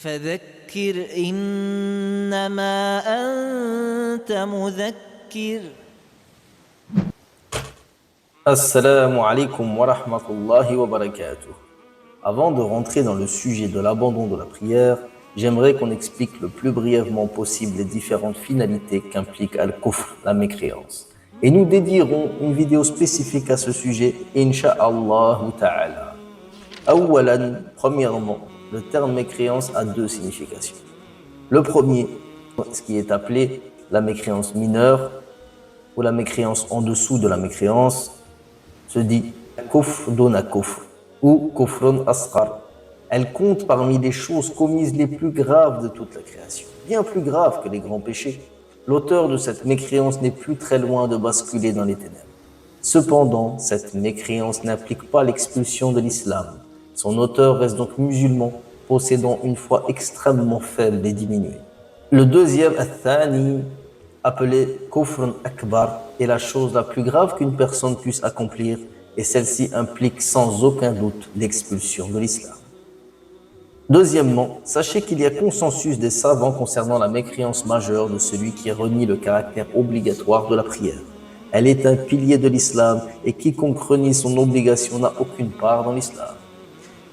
فذكر إنما أنت مذكر. Assalamu alaikum wa rahmatullahi wa barakatuh. Avant de rentrer dans le sujet de l'abandon de la prière, j'aimerais qu'on explique le plus brièvement possible les différentes finalités qu'implique al-kufr, la mécréance. Et nous dédierons une vidéo spécifique à ce sujet, insha'Allah ta'ala. Awalan, premièrement, le terme mécréance a deux significations. Le premier, ce qui est appelé la mécréance mineure, ou la mécréance en dessous de la mécréance, se dit kufr duna kufr ou kufrun asghar. Elle compte parmi les choses commises les plus graves de toute la création, bien plus graves que les grands péchés. L'auteur de cette mécréance n'est plus très loin de basculer dans les ténèbres. Cependant, cette mécréance n'implique pas l'expulsion de l'islam. Son auteur reste donc musulman, possédant une foi extrêmement faible et diminuée. Le deuxième, al-thani, appelé kufrun akbar, est la chose la plus grave qu'une personne puisse accomplir, et celle-ci implique sans aucun doute l'expulsion de l'islam. Deuxièmement, sachez qu'il y a consensus des savants concernant la mécréance majeure de celui qui renie le caractère obligatoire de la prière. Elle est un pilier de l'islam et quiconque renie son obligation n'a aucune part dans l'islam.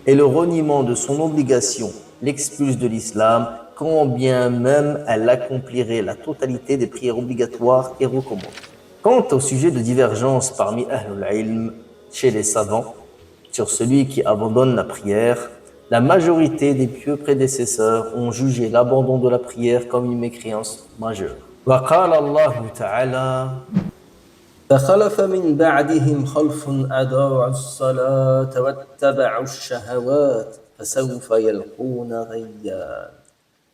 Et le reniement de son obligation l'expulse de l'islam, quand bien même elle accomplirait la totalité des prières obligatoires et recommandées. Quant au sujet de divergence parmi Ahlul Ilm, chez les savants, sur celui qui abandonne la prière, la majorité des pieux prédécesseurs ont jugé l'abandon de la prière comme une mécréance majeure. وقال الله تعالى فخلف من بعدهم خلف أضاعوا الصلاة واتبعوا الشهوات فسوف يلقون غيا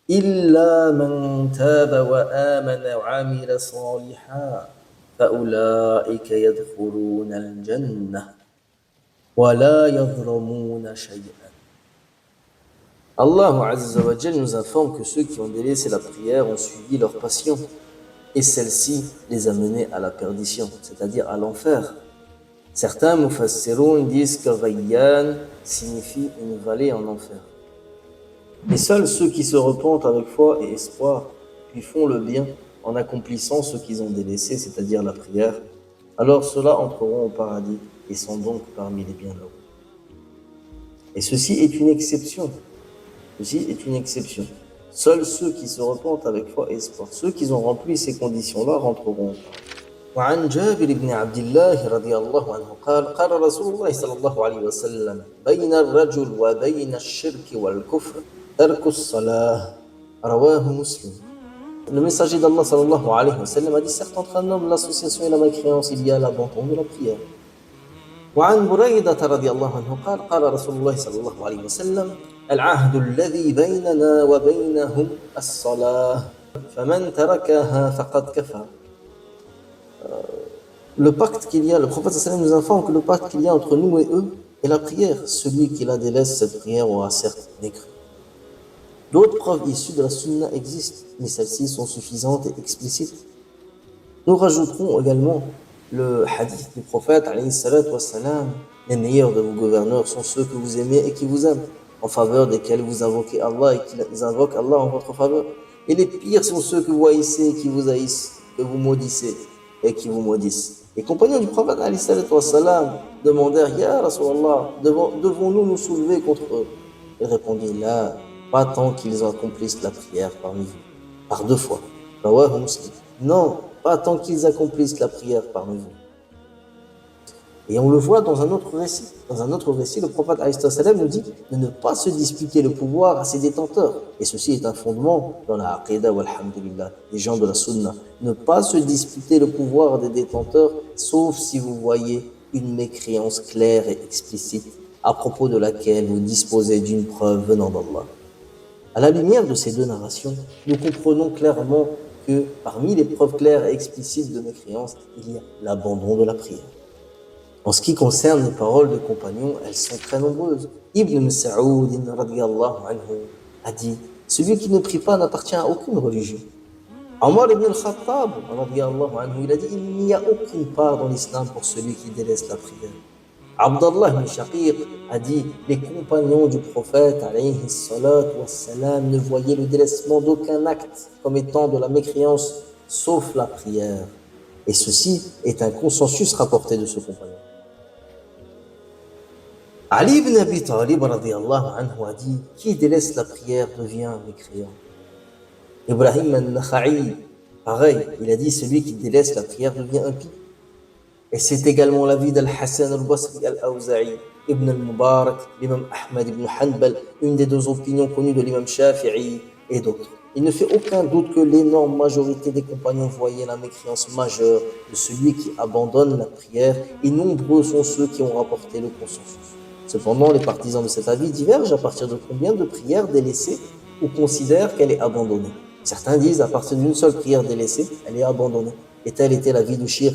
إلا من تاب وآمن وعمل صالحا فأولئك يدخلون الجنة ولا يظلمون شيئا. Allah Azza wa Jal nous informe que ceux qui ont délaissé la prière ont suivi leur passion et celle-ci les a menés à la perdition, c'est-à-dire à l'enfer. Certains mufassiroun disent que Rayyan signifie une vallée en enfer. Et seuls ceux qui se repentent avec foi et espoir, puis font le bien en accomplissant ce qu'ils ont délaissé, c'est-à-dire la prière, alors ceux-là entreront au paradis et sont donc parmi les bienheureux. Et ceci est une exception. Ceci est une exception. Seuls ceux qui se repentent avec foi et espoir, ceux qui ont rempli ces conditions-là, rentreront au paradis. وعن جابر بن عبد الله رضي الله عنه قال رسول الله صلى الله عليه وسلم بين الرجل وبين الشرك والكفر ترك الصلاة رواه مسلم. Le messager d'Allah sallallahu alayhi wa sallam a dit certes entre un homme, l'association et la mécréance, il y a l'abandon de la prière. وعن بريدة رضي الله عنه قال رسول الله صلى الله عليه وسلم العهد الذي بيننا وبينهم الصلاة فمن تركها فقد كفر. Le pacte qu'il y a, le prophète sallam nous informe que le pacte qu'il y a entre nous et eux est la prière. Celui qui la délaisse, cette prière aura certes mécru. D'autres preuves issues de la sunna existent, mais celles-ci sont suffisantes et explicites. Nous rajouterons également le hadith du prophète alayhi salatu wassalam, les meilleurs de vos gouverneurs sont ceux que vous aimez et qui vous aiment, en faveur desquels vous invoquez Allah et qu'ils invoquent Allah en votre faveur. Et les pires sont ceux que vous haïssez et qui vous haïssent, que vous maudissez et qui vous maudissent. Les compagnons du prophète alayhi salatu wassalam demandèrent Ya Rasulallah, devons-nous nous soulever contre eux? Il répondit là, pas tant qu'ils accomplissent la prière parmi vous. Par deux fois. Rawahu Muslim. Non, pas tant qu'ils accomplissent la prière parmi vous. Et on le voit dans un autre récit. Dans un autre récit, le prophète alayhi sallam nous dit de ne pas se disputer le pouvoir à ses détenteurs. Et ceci est un fondement dans la aqidah walhamdulillah, des gens de la sunna. Ne pas se disputer le pouvoir des détenteurs, sauf si vous voyez une mécréance claire et explicite à propos de laquelle vous disposez d'une preuve venant d'Allah. À la lumière de ces deux narrations, nous comprenons clairement que parmi les preuves claires et explicites de mécréance, il y a l'abandon de la prière. En ce qui concerne les paroles des compagnons, elles sont très nombreuses. Ibn Mas'ud radiyallahu anhu a dit « Celui qui ne prie pas n'appartient à aucune religion. » Omar ibn al-Khattab radiyallahu anhu, il a dit « Il n'y a aucune part dans l'islam pour celui qui délaisse la prière. » Abdallah ibn Shaqiq a dit les compagnons du prophète alayhi salatu wassalam, ne voyaient le délaissement d'aucun acte comme étant de la mécréance sauf la prière. Et ceci est un consensus rapporté de ce compagnon. Ali ibn Abi Talib radiyallahu anhu a dit qui délaisse la prière devient mécréant. Ibrahim al-Nakha'i, pareil, il a dit celui qui délaisse la prière devient impie. Et c'est également l'avis d'Al-Hassan al-Basri al-Awza'i, Ibn al-Mubarak, l'imam Ahmad ibn Hanbal, une des deux opinions connues de l'imam Shafi'i et d'autres. Il ne fait aucun doute que l'énorme majorité des compagnons voyaient la mécréance majeure de celui qui abandonne la prière, et nombreux sont ceux qui ont rapporté le consensus. Cependant, les partisans de cet avis divergent à partir de combien de prières délaissées ou considèrent qu'elle est abandonnée. Certains disent à partir d'une seule prière délaissée, elle est abandonnée. Et tel était l'avis du shir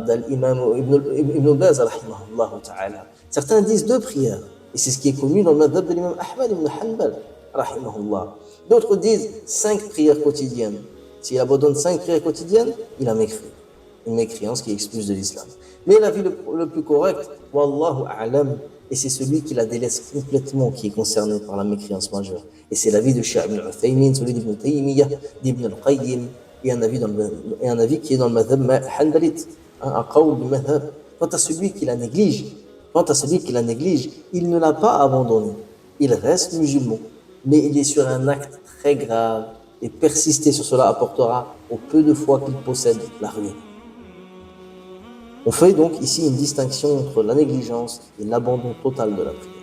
d'Al-Imam Ibn Baz, rahimahullah ta'ala. Certains disent 2 prières, et c'est ce qui est connu dans le madhab de l'imam Ahmad ibn Hanbal, rahimahullah. D'autres disent 5 prières quotidiennes. S'il abandonne 5 prières quotidiennes, il a mécrit. Une mécréance qui expulse de l'islam. Mais l'avis le plus correct, wallahu a'lam, et c'est celui qui la délaisse complètement qui est concerné par la mécréance majeure. Et c'est l'avis de Cheikh Ibn Uthaymin, celui d'Ibn Taymiyyah, d'Ibn al-Qayyim, et un avis qui est dans le madhab hanbalite, un qawl du madhab. Quant à celui qui la néglige, il ne l'a pas abandonné. Il reste musulman, mais il est sur un acte très grave, et persister sur cela apportera au peu de foi qu'il possède la ruine. On fait donc ici une distinction entre la négligence et l'abandon total de la prière.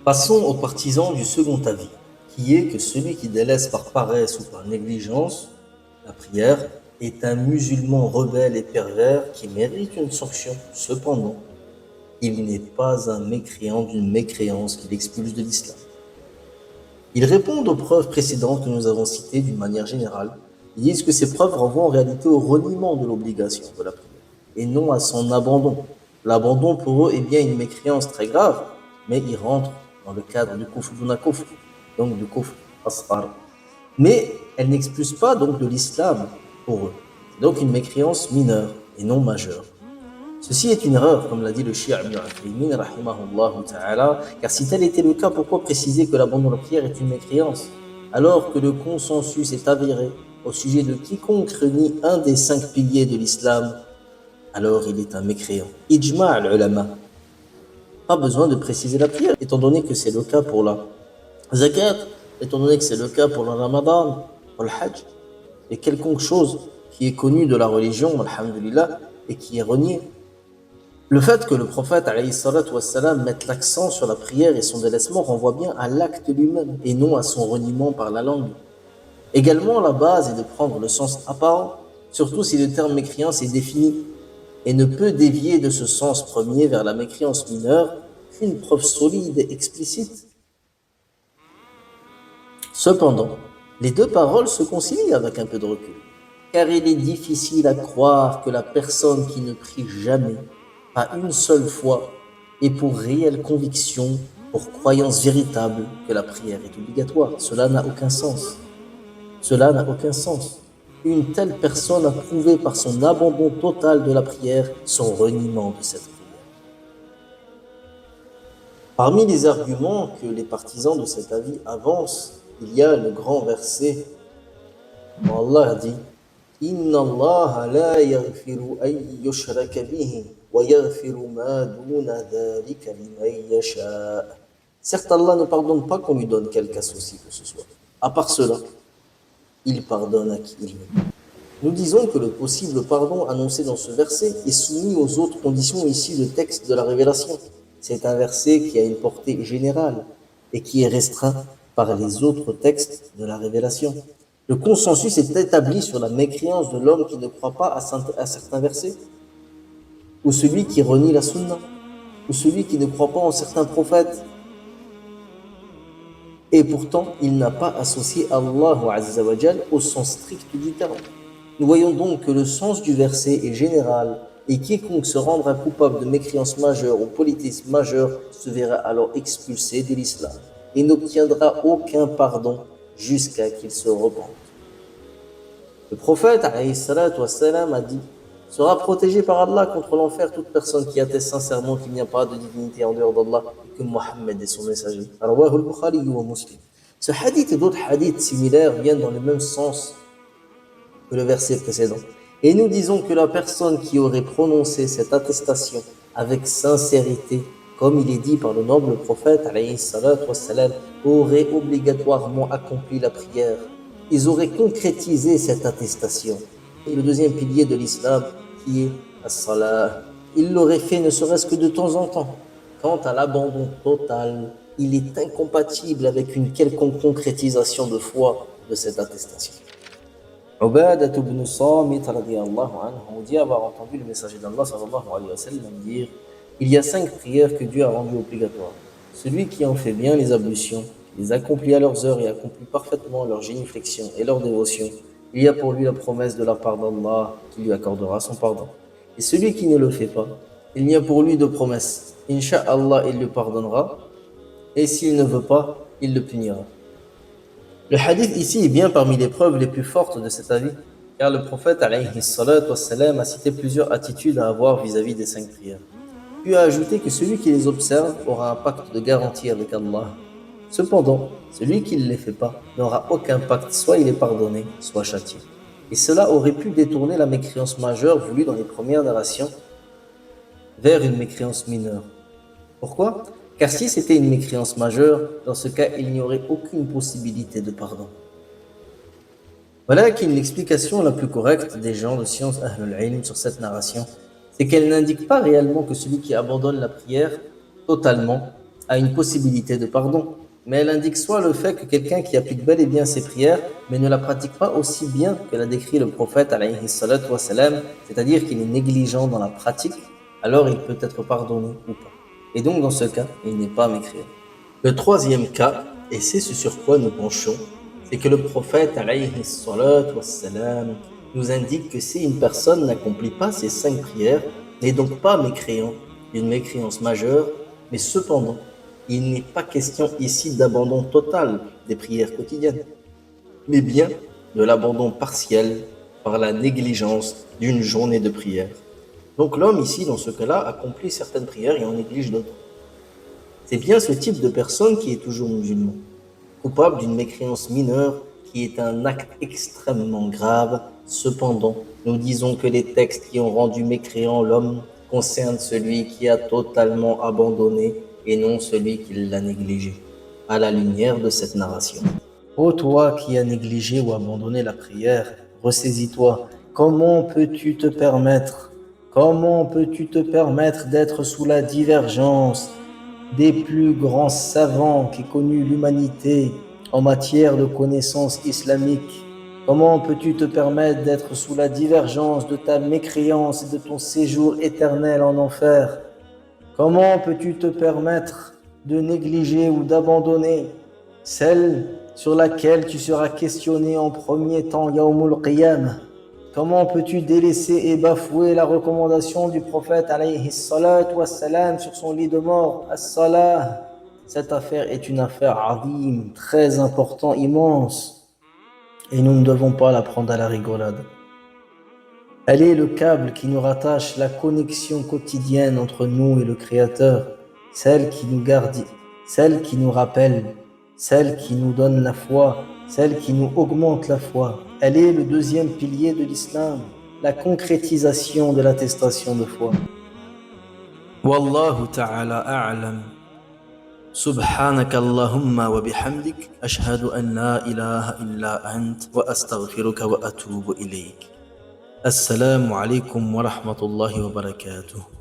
Passons aux partisans du second avis, qui est que celui qui délaisse par paresse ou par négligence la prière est un musulman rebelle et pervers qui mérite une sanction. Cependant, il n'est pas un mécréant d'une mécréance qui l'expulse de l'islam. Ils répondent aux preuves précédentes que nous avons citées d'une manière générale. Ils disent que ces preuves renvoient en réalité au reniement de l'obligation de la prière et non à son abandon. L'abandon pour eux est bien une mécréance très grave, mais il rentre dans le cadre du kufr duna kufr, donc du kufr asghar. Mais elle n'expulse pas donc de l'islam pour eux. C'est donc une mécréance mineure et non majeure. Ceci est une erreur, comme l'a dit le Shia' Ibn Uthaymin, rahimahullah ta'ala, car si tel était le cas, pourquoi préciser que l'abandon de la prière est une mécréance, alors que le consensus est avéré au sujet de quiconque renie un des 5 piliers de l'islam, alors il est un mécréant. Ijma' al-ulama. Pas besoin de préciser la prière, étant donné que c'est le cas pour la zakat, étant donné que c'est le cas pour le ramadan, pour le hajj, et quelconque chose qui est connue de la religion, alhamdulillah, et qui est reniée. Le fait que le prophète alayhi salatu wassalam mette l'accent sur la prière et son délaissement renvoie bien à l'acte lui-même et non à son reniement par la langue. Également, la base est de prendre le sens apparent, surtout si le terme mécréance est défini, et ne peut dévier de ce sens premier vers la mécréance mineure qu'une preuve solide et explicite. Cependant, les 2 paroles se concilient avec un peu de recul, car il est difficile à croire que la personne qui ne prie jamais, pas une seule fois, et pour réelle conviction, pour croyance véritable, que la prière est obligatoire. Cela n'a aucun sens. Cela n'a aucun sens. Une telle personne a prouvé par son abandon total de la prière son reniement de cette prière. Parmi les arguments que les partisans de cet avis avancent, il y a le grand verset où Allah dit « Inna Allah la yaghfiru an yushraka bihi wa yaghfiru ma duna dhalika liman yasha » Certes, Allah ne pardonne pas qu'on lui donne quelque associé que ce soit. À part cela, il pardonne à qui il veut. Nous disons que le possible pardon annoncé dans ce verset est soumis aux autres conditions issues du texte de la révélation. C'est un verset qui a une portée générale et qui est restreint par les autres textes de la révélation. Le consensus est établi sur la mécréance de l'homme qui ne croit pas à certains versets, ou celui qui renie la sunna, ou celui qui ne croit pas en certains prophètes. Et pourtant, il n'a pas associé Allah Azza wa Jal au sens strict du terme. Nous voyons donc que le sens du verset est général et quiconque se rendra coupable de mécréance majeure ou polythéisme majeur se verra alors expulsé de l'islam et n'obtiendra aucun pardon jusqu'à qu'il se repente. Le prophète alayhi salatu wassalam a dit sera protégé par Allah contre l'enfer toute personne qui atteste sincèrement qu'il n'y a pas de divinité en dehors d'Allah et que Mohammed est son messager. Rawahu al-Bukhari wa Muslim. Ce hadith et d'autres hadiths similaires viennent dans le même sens que le verset précédent. Et nous disons que la personne qui aurait prononcé cette attestation avec sincérité, comme il est dit par le noble prophète, alayhi salatu wassalam, aurait obligatoirement accompli la prière. Ils auraient concrétisé cette attestation. Et le deuxième pilier de l'islam, qui est as-salah, ils l'auraient fait ne serait-ce que de temps en temps. Quant à l'abandon total, il est incompatible avec une quelconque concrétisation de foi de cette attestation. Ubadah ibn Samit radiyallahu anhu dit avoir entendu le messager d'Allah sallallahu alayhi wa sallam dire: il y a 5 prières que Dieu a rendues obligatoires. Celui qui en fait bien les ablutions, les accomplit à leurs heures et accomplit parfaitement leur génuflexion et leur dévotion, il y a pour lui la promesse de la part d'Allah qui lui accordera son pardon. Et celui qui ne le fait pas, il n'y a pour lui de promesse. Inch'Allah, il lui pardonnera, et s'il ne veut pas, il le punira. Le hadith ici est bien parmi les preuves les plus fortes de cet avis, car le prophète alayhi salatu wassalam a cité plusieurs attitudes à avoir vis-à-vis des 5 prières. Puis a ajouté que celui qui les observe aura un pacte de garantie avec Allah. Cependant, celui qui ne les fait pas n'aura aucun pacte, soit il est pardonné, soit châtié. Et cela aurait pu détourner la mécréance majeure voulue dans les premières narrations vers une mécréance mineure. Pourquoi ? Car si c'était une mécréance majeure, dans ce cas, il n'y aurait aucune possibilité de pardon. Voilà qu'une l'explication la plus correcte des gens de science Ahlul Ilm sur cette narration, c'est qu'elle n'indique pas réellement que celui qui abandonne la prière totalement a une possibilité de pardon, mais elle indique soit le fait que quelqu'un qui applique bel et bien ses prières, mais ne la pratique pas aussi bien que l'a décrit le prophète alayhi salatu wassalam, c'est-à-dire qu'il est négligent dans la pratique, alors il peut être pardonné ou pas. Et donc dans ce cas, il n'est pas mécréant. Le troisième cas, et c'est ce sur quoi nous penchons, c'est que le prophète alayhi salatu wassalam nous indique que si une personne n'accomplit pas ces 5 prières, n'est donc pas mécréant d'une mécréance majeure, mais cependant, il n'est pas question ici d'abandon total des prières quotidiennes, mais bien de l'abandon partiel par la négligence d'une journée de prière. Donc l'homme ici, dans ce cas-là, accomplit certaines prières et en néglige d'autres. C'est bien ce type de personne qui est toujours musulman, coupable d'une mécréance mineure qui est un acte extrêmement grave. Cependant, nous disons que les textes qui ont rendu mécréant l'homme concernent celui qui a totalement abandonné et non celui qui l'a négligé, à la lumière de cette narration. Ô toi qui as négligé ou abandonné la prière, ressaisis-toi. Comment peux-tu te permettre d'être sous la divergence des plus grands savants qu'ait connu l'humanité en matière de connaissances islamiques? Comment peux-tu te permettre d'être sous la divergence de ta mécréance et de ton séjour éternel en enfer? Comment peux-tu te permettre de négliger ou d'abandonner celle sur laquelle tu seras questionné en premier temps, Yawmul Qiyamah? Comment peux-tu délaisser et bafouer la recommandation du prophète alayhi salatu wassalam sur son lit de mort, as-salah? Cette affaire est une affaire azim, très importante, immense, et nous ne devons pas la prendre à la rigolade. Elle est le câble qui nous rattache, la connexion quotidienne entre nous et le Créateur, celle qui nous garde, celle qui nous rappelle, celle qui nous donne la foi, celle qui nous augmente la foi. Elle est le deuxième pilier de l'islam, la concrétisation de l'attestation de foi. Wallahu ta'ala a'lam. Subhanaka Allahumma wa bihamdik, ashhadu an la ilaha illa ant, wa astaghfiruka wa atubu ilayk. Assalamu alaikum wa rahmatullahi wa barakatuh.